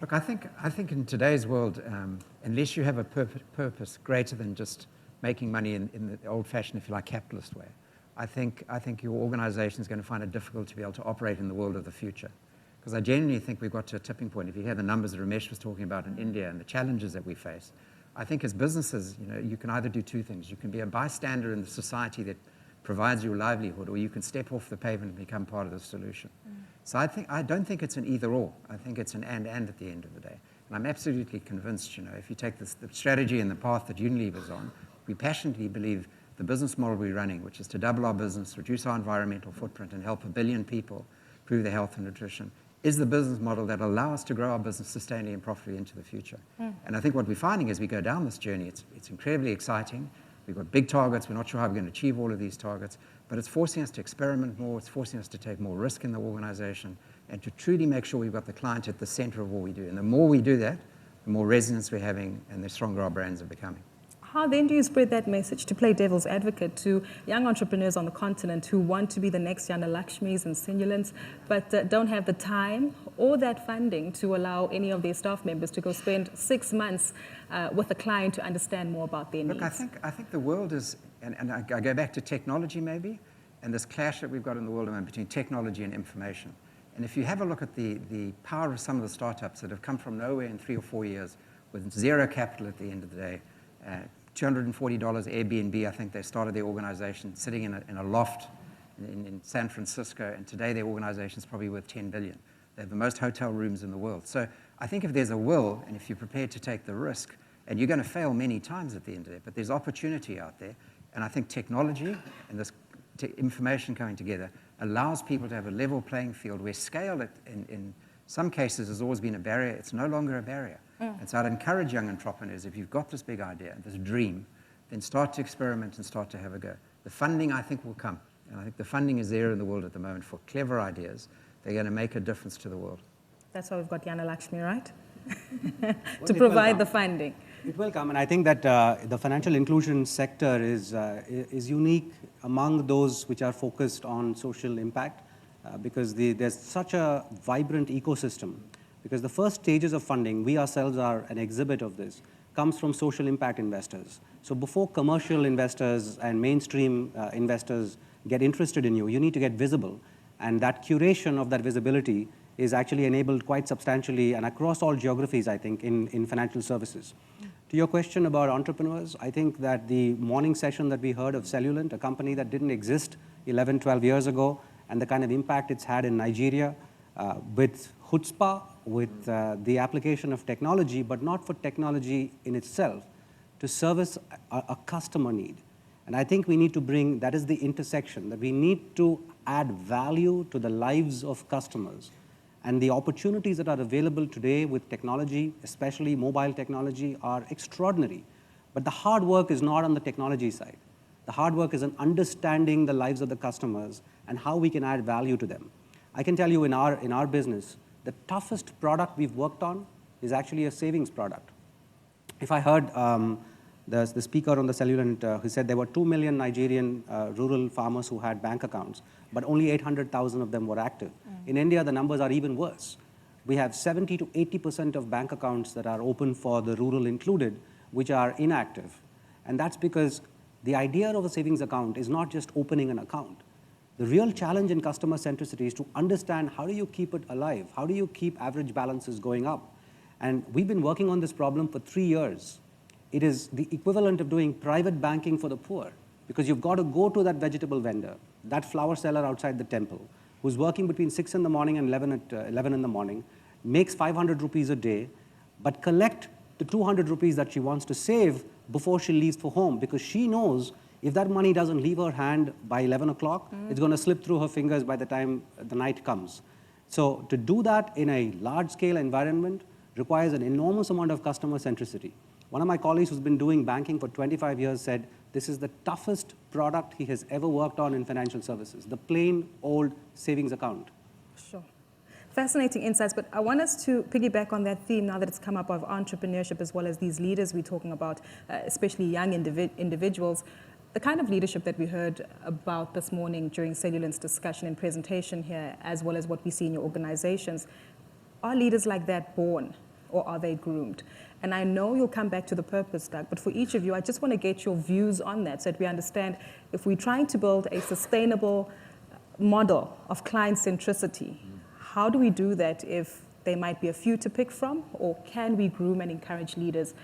Look, I think in today's world, unless you have a purpose greater than just making money in the old-fashioned, if you like, capitalist way, I think your organization is going to find it difficult to be able to operate in the world of the future. Because I genuinely think we've got to a tipping point. If you hear the numbers that Ramesh was talking about in India and the challenges that we face, I think as businesses, you can either do two things. You can be a bystander in the society that provides you a livelihood, or you can step off the pavement and become part of the solution. So I don't think it's an either or. I think it's an and at the end of the day. And I'm absolutely convinced, if you take the strategy and the path that Unilever's on, we passionately believe the business model we're running, which is to double our business, reduce our environmental footprint, and help 1 billion people improve their health and nutrition, is the business model that allows us to grow our business sustainably and profitably into the future. And I think what we're finding as we go down this journey, it's incredibly exciting. We've got big targets. We're not sure how we're going to achieve all of these targets, but it's forcing us to experiment more. It's forcing us to take more risk in the organization and to truly make sure we've got the client at the center of what we do. And the more we do that, the more resonance we're having and the stronger our brands are becoming. How then do you spread that message, to play devil's advocate, to young entrepreneurs on the continent who want to be the next Jana Lakshmis and Sinulants, but don't have the time or that funding to allow any of their staff members to go spend 6 months with a client to understand more about their needs? Look, I think the world is, and I go back to technology maybe, and this clash that we've got in the world between technology and information. And if you have a look at the power of some of the startups that have come from nowhere in 3 or 4 years with zero capital at the end of the day, $240 Airbnb, I think they started their organization sitting in a loft in San Francisco, and today their organization is probably worth $10 billion. They have the most hotel rooms in the world. So I think if there's a will, and if you're prepared to take the risk, and you're going to fail many times at the end of it, but there's opportunity out there, and I think technology and this information coming together allows people to have a level playing field where scale in some cases has always been a barrier. It's no longer a barrier. And so I'd encourage young entrepreneurs, if you've got this big idea, this dream, then start to experiment and start to have a go. The funding, I think, will come. And I think the funding is there in the world at the moment for clever ideas. They're going to make a difference to the world. That's why we've got Jana Lakshmi, right? To provide the funding. It will come, and I think that the financial inclusion sector is unique among those which are focused on social impact because there's such a vibrant ecosystem. Because the first stages of funding, we ourselves are an exhibit of this, comes from social impact investors. So before commercial investors and mainstream investors get interested in you, you need to get visible. And that curation of that visibility is actually enabled quite substantially and across all geographies, I think, in financial services. To your question about entrepreneurs, I think that the morning session that we heard of Cellulant, a company that didn't exist 11, 12 years ago, and the kind of impact it's had in Nigeria with chutzpah, with the application of technology, but not for technology in itself, to service a customer need. And I think we need to bring, that is the intersection, that we need to add value to the lives of customers. And the opportunities that are available today with technology, especially mobile technology, are extraordinary. But the hard work is not on the technology side. The hard work is in understanding the lives of the customers and how we can add value to them. I can tell you in our business, the toughest product we've worked on is actually a savings product. If I heard the speaker on the Cellulant who said there were 2 million Nigerian rural farmers who had bank accounts, but only 800,000 of them were active. In India, the numbers are even worse. We have 70 to 80% of bank accounts that are open for the rural included, which are inactive. And that's because the idea of a savings account is not just opening an account. The real challenge in customer centricity is to understand how do you keep it alive? How do you keep average balances going up? And we've been working on this problem for 3 years. It is the equivalent of doing private banking for the poor because you've got to go to that vegetable vendor, that flower seller outside the temple, who's working between 6 in the morning and 11 in the morning, makes 500 rupees a day, but collect the 200 rupees that she wants to save before she leaves for home because she knows if that money doesn't leave her hand by 11 o'clock, it's going to slip through her fingers by the time the night comes. So to do that in a large-scale environment requires an enormous amount of customer centricity. One of my colleagues who's been doing banking for 25 years said, this is the toughest product he has ever worked on in financial services, the plain old savings account. Sure. Fascinating insights, but I want us to piggyback on that theme now that it's come up of entrepreneurship as well as these leaders we're talking about, especially young individuals. The kind of leadership that we heard about this morning during Cellulant's discussion and presentation here, as well as what we see in your organizations, are leaders like that born or are they groomed? And I know you'll come back to the purpose, Doug, but for each of you, I just want to get your views on that so that we understand if we're trying to build a sustainable model of client centricity, how do we do that if there might be a few to pick from, or can we groom and encourage leaders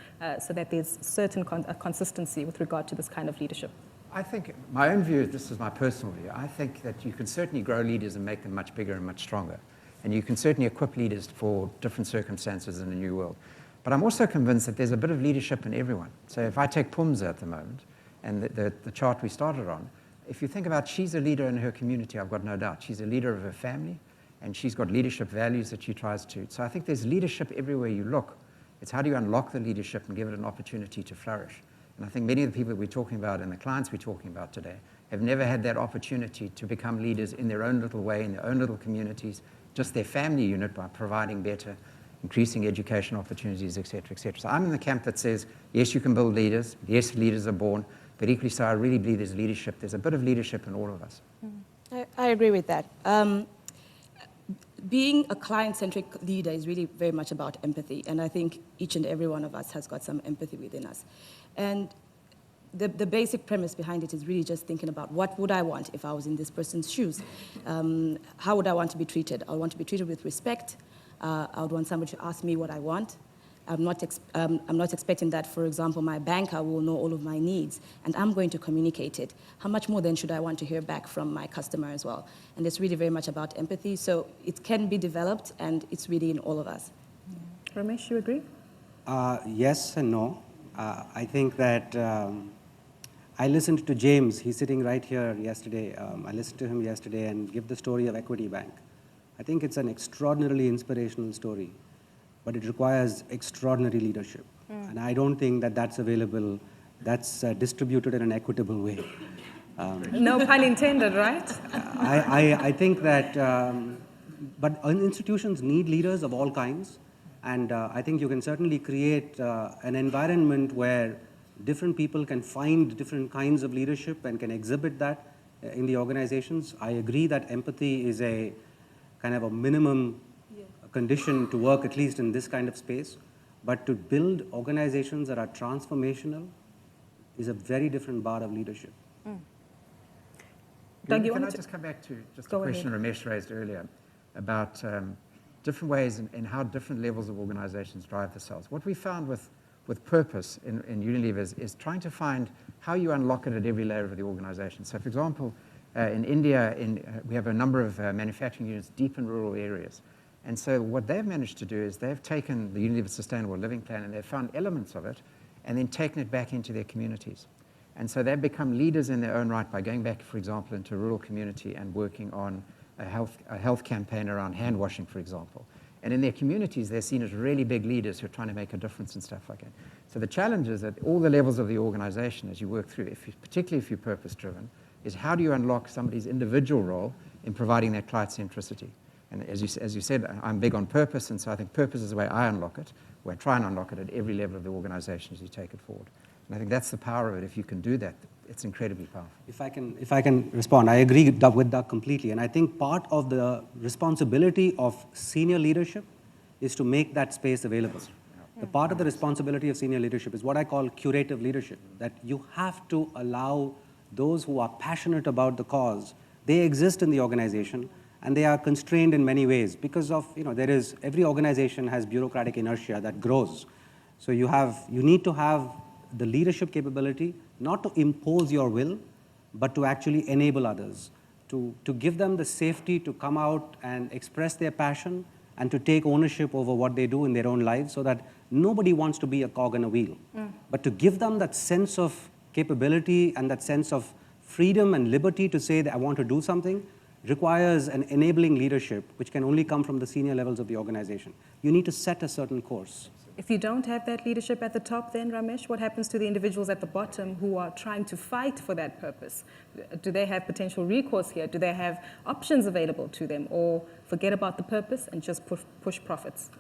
so that there's certain consistency with regard to this kind of leadership? I think my own view, this is my personal view, I think that you can certainly grow leaders and make them much bigger and much stronger. And you can certainly equip leaders for different circumstances in a new world. But I'm also convinced that there's a bit of leadership in everyone. So if I take Pumza at the moment, and the chart we started on, if you think about she's a leader in her community, I've got no doubt. She's a leader of her family, and she's got leadership values that she tries to. So I think there's leadership everywhere you look. It's how do you unlock the leadership and give it an opportunity to flourish. And I think many of the people we're talking about and the clients we're talking about today have never had that opportunity to become leaders in their own little way, in their own little communities, just their family unit by providing better, increasing education opportunities, et cetera, et cetera. So I'm in the camp that says, yes, you can build leaders, yes, leaders are born, but equally so I really believe there's leadership. There's a bit of leadership in all of us. I agree with that. Being a client-centric leader is really very much about empathy, and I think each and every one of us has got some empathy within us. And the basic premise behind it is really just thinking about what would I want if I was in this person's shoes? How would I want to be treated? I want to be treated with respect. I would want somebody to ask me what I want. I'm not expecting that, for example, my banker will know all of my needs, and I'm going to communicate it. How much more then should I want to hear back from my customer as well? And it's really very much about empathy, so it can be developed, and it's really in all of us. Ramesh, you agree? Yes and no. I think that I listened to James, he's sitting right here yesterday. I listened to him yesterday and give the story of Equity Bank. I think it's an extraordinarily inspirational story, but it requires extraordinary leadership. And I don't think that that's available, that's distributed in an equitable way. No pun intended, right? I think that, but institutions need leaders of all kinds. And I think you can certainly create an environment where different people can find different kinds of leadership and can exhibit that in the organizations. I agree that empathy is a kind of a minimum condition to work, at least in this kind of space. But to build organizations that are transformational is a very different bar of leadership. Doug, Can I just come back to just the question Ramesh raised earlier about different ways in how different levels of organizations drive themselves. What we found with purpose in Unilever is trying to find how you unlock it at every layer of the organization. So for example, in India, we have a number of manufacturing units deep in rural areas. And so what they've managed to do is they've taken the Unilever Sustainable Living Plan and they've found elements of it and then taken it back into their communities. And so they've become leaders in their own right by going back, for example, into a rural community and working on a health campaign around hand washing, for example. And in their communities, they're seen as really big leaders who are trying to make a difference and stuff like that. So the challenge is at all the levels of the organization as you work through, particularly if you're purpose-driven, is how do you unlock somebody's individual role in providing that client centricity? And as you said, I'm big on purpose, and so I think purpose is the way I unlock it, where I try and unlock it at every level of the organization as you take it forward. And I think that's the power of it. If you can do that, it's incredibly powerful. If I can respond, I agree with Doug completely. And I think part of the responsibility of senior leadership is to make that space available. The part of the responsibility of senior leadership is what I call curative leadership, that you have to allow those who are passionate about the cause, they exist in the organization, and they are constrained in many ways because of, every organization has bureaucratic inertia that grows. So you need to have the leadership capability, not to impose your will, but to actually enable others, to give them the safety to come out and express their passion and to take ownership over what they do in their own lives so that nobody wants to be a cog in a wheel. But to give them that sense of capability and that sense of freedom and liberty to say that I want to do something requires an enabling leadership, which can only come from the senior levels of the organization. You need to set a certain course. If you don't have that leadership at the top, then Ramesh, what happens to the individuals at the bottom who are trying to fight for that purpose? Do they have potential recourse here? Do they have options available to them, or forget about the purpose and just push profits?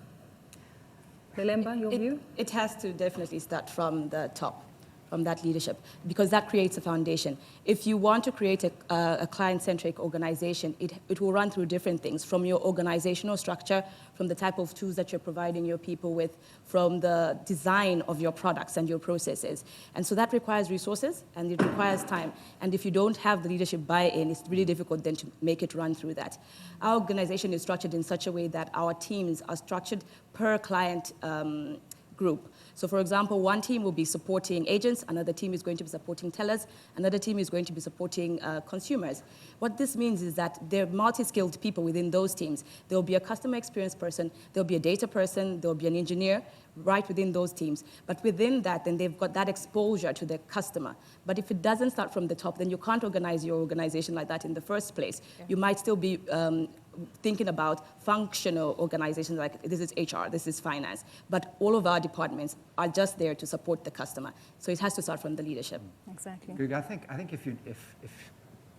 Lelemba, your view? It has to definitely start from the top, from that leadership, because that creates a foundation. If you want to create a client-centric organization, it will run through different things, from your organizational structure, from the type of tools that you're providing your people with, from the design of your products and your processes. And so that requires resources, and it requires time. And if you don't have the leadership buy-in, it's really difficult then to make it run through that. Our organization is structured in such a way that our teams are structured per client group. So for example, one team will be supporting agents, another team is going to be supporting tellers, another team is going to be supporting consumers. What this means is that there are multi-skilled people within those teams. There will be a customer experience person, there will be a data person, there will be an engineer right within those teams. But within that, then they've got that exposure to the customer. But if it doesn't start from the top, then you can't organize your organization like that in the first place. Yeah. You might still be thinking about functional organizations like this is HR, this is finance, but all of our departments are just there to support the customer. So it has to start from the leadership. Exactly. I think if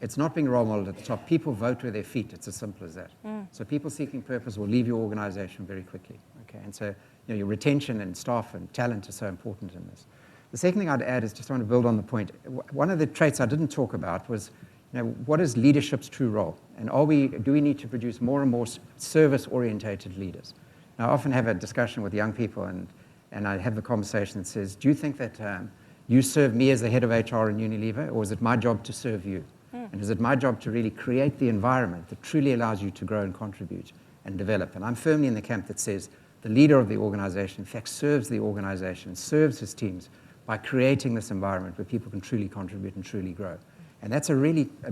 it's not being role modeled at the top, people vote with their feet. It's as simple as that. So people seeking purpose will leave your organization very quickly. Okay, and so your retention and staff and talent is so important in this. The second thing I'd add is just I want to build on the point. One of the traits I didn't talk about was what is leadership's true role? And do we need to produce more and more service-orientated leaders? Now, I often have a discussion with young people, and I have the conversation that says, do you think that you serve me as the head of HR in Unilever, or is it my job to serve you? And is it my job to really create the environment that truly allows you to grow and contribute and develop? And I'm firmly in the camp that says the leader of the organization, in fact, serves the organization, serves his teams by creating this environment where people can truly contribute and truly grow. And that's a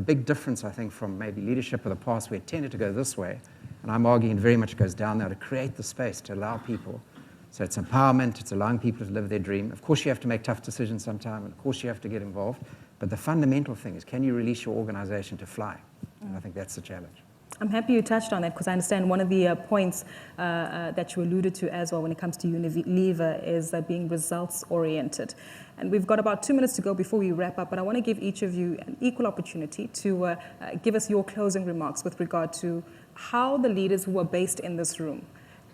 big difference, I think, from maybe leadership of the past where it tended to go this way. And I'm arguing it very much goes down there to create the space to allow people. So it's empowerment, it's allowing people to live their dream. Of course, you have to make tough decisions sometime, and of course, you have to get involved. But the fundamental thing is, can you release your organization to fly? And I think that's the challenge. I'm happy you touched on that because I understand one of the points that you alluded to as well when it comes to Unilever is being results-oriented. And we've got about 2 minutes to go before we wrap up, but I want to give each of you an equal opportunity to give us your closing remarks with regard to how the leaders who are based in this room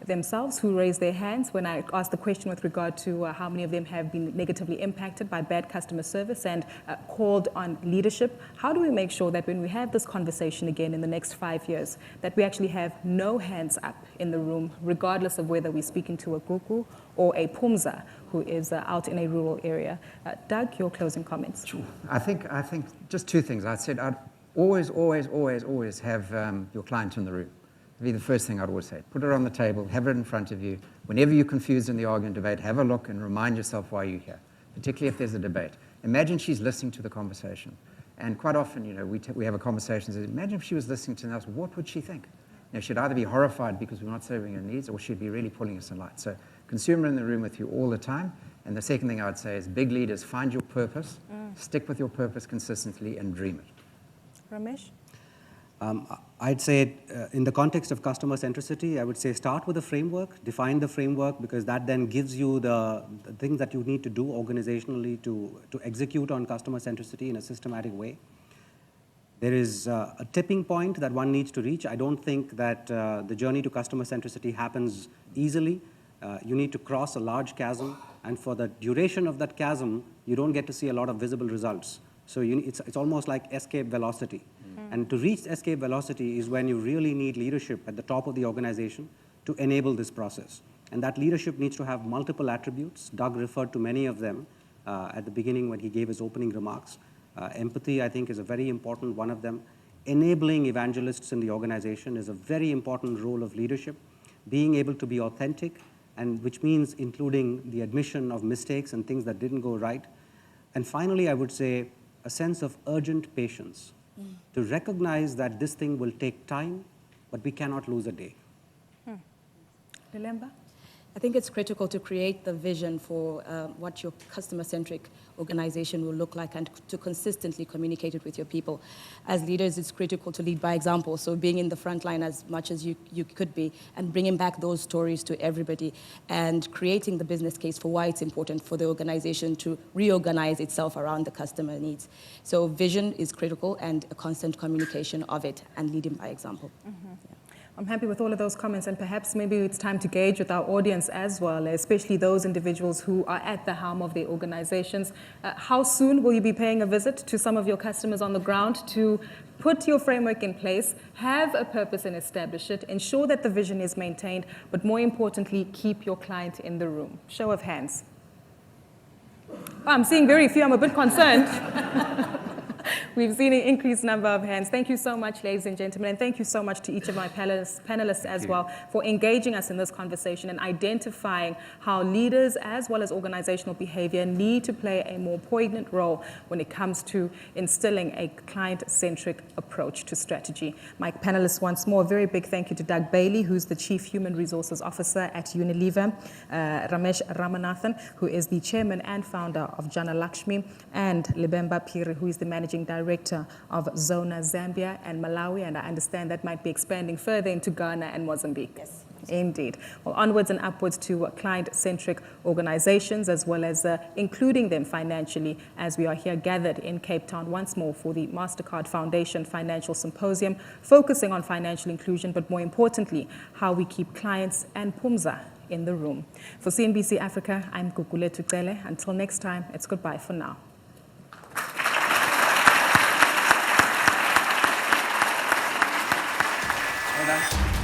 themselves, who raised their hands when I asked the question with regard to how many of them have been negatively impacted by bad customer service and called on leadership. How do we make sure that when we have this conversation again in the next 5 years, that we actually have no hands up in the room, regardless of whether we're speaking to a Gugu or a Pumza who is out in a rural area? Doug, your closing comments. Sure. I think just two things. I'd always have your client in the room. That'd be the first thing I'd always say. Put it on the table, have it in front of you. Whenever you're confused in the argument debate, have a look and remind yourself why you're here, particularly if there's a debate. Imagine she's listening to the conversation. And quite often, we have a conversation that says, imagine if she was listening to us, what would she think? She'd either be horrified because we're not serving her needs, or she'd be really pulling us in light. So consumer in the room with you all the time. And the second thing I would say is big leaders, find your purpose, stick with your purpose consistently, and dream it. Ramesh? I'd say in the context of customer centricity, I would say start with a framework, define the framework, because that then gives you the things that you need to do organizationally to execute on customer centricity in a systematic way. There is a tipping point that one needs to reach. I don't think that the journey to customer centricity happens easily. You need to cross a large chasm, and for the duration of that chasm, you don't get to see a lot of visible results. So it's almost like escape velocity. And to reach escape velocity is when you really need leadership at the top of the organization to enable this process. And that leadership needs to have multiple attributes. Doug referred to many of them at the beginning when he gave his opening remarks. Empathy, I think, is a very important one of them. Enabling evangelists in the organization is a very important role of leadership. Being able to be authentic, and which means including the admission of mistakes and things that didn't go right. And finally, I would say a sense of urgent patience. To recognize that this thing will take time, but we cannot lose a day. Lelemba? I think it's critical to create the vision for what your customer-centric organization will look like and to consistently communicate it with your people. As leaders, it's critical to lead by example, so being in the front line as much as you could be and bringing back those stories to everybody and creating the business case for why it's important for the organization to reorganize itself around the customer needs. So vision is critical and a constant communication of it and leading by example. Mm-hmm. Yeah. I'm happy with all of those comments, and perhaps maybe it's time to gauge with our audience as well, especially those individuals who are at the helm of their organizations. How soon will you be paying a visit to some of your customers on the ground to put your framework in place, have a purpose and establish it, ensure that the vision is maintained, but more importantly, keep your client in the room? Show of hands. Oh, I'm seeing very few. I'm a bit concerned. We've seen an increased number of hands. Thank you so much, ladies and gentlemen, and thank you so much to each of my panelists as well for engaging us in this conversation and identifying how leaders as well as organizational behavior need to play a more poignant role when it comes to instilling a client-centric approach to strategy. My panelists, once more, a very big thank you to Doug Bailey, who's the Chief Human Resources Officer at Unilever, Ramesh Ramanathan, who is the Chairman and Founder of Jana Lakshmi, and Libemba Piri, who is the Managing Director of Zona Zambia and Malawi, and I understand that might be expanding further into Ghana and Mozambique. Yes. Indeed. Well, onwards and upwards to client-centric organizations, as well as including them financially, as we are here gathered in Cape Town once more for the MasterCard Foundation Financial Symposium, focusing on financial inclusion, but more importantly, how we keep clients and PUMZA in the room. For CNBC Africa, I'm Gugulethu Cele. Until next time, it's goodbye for now. Well done.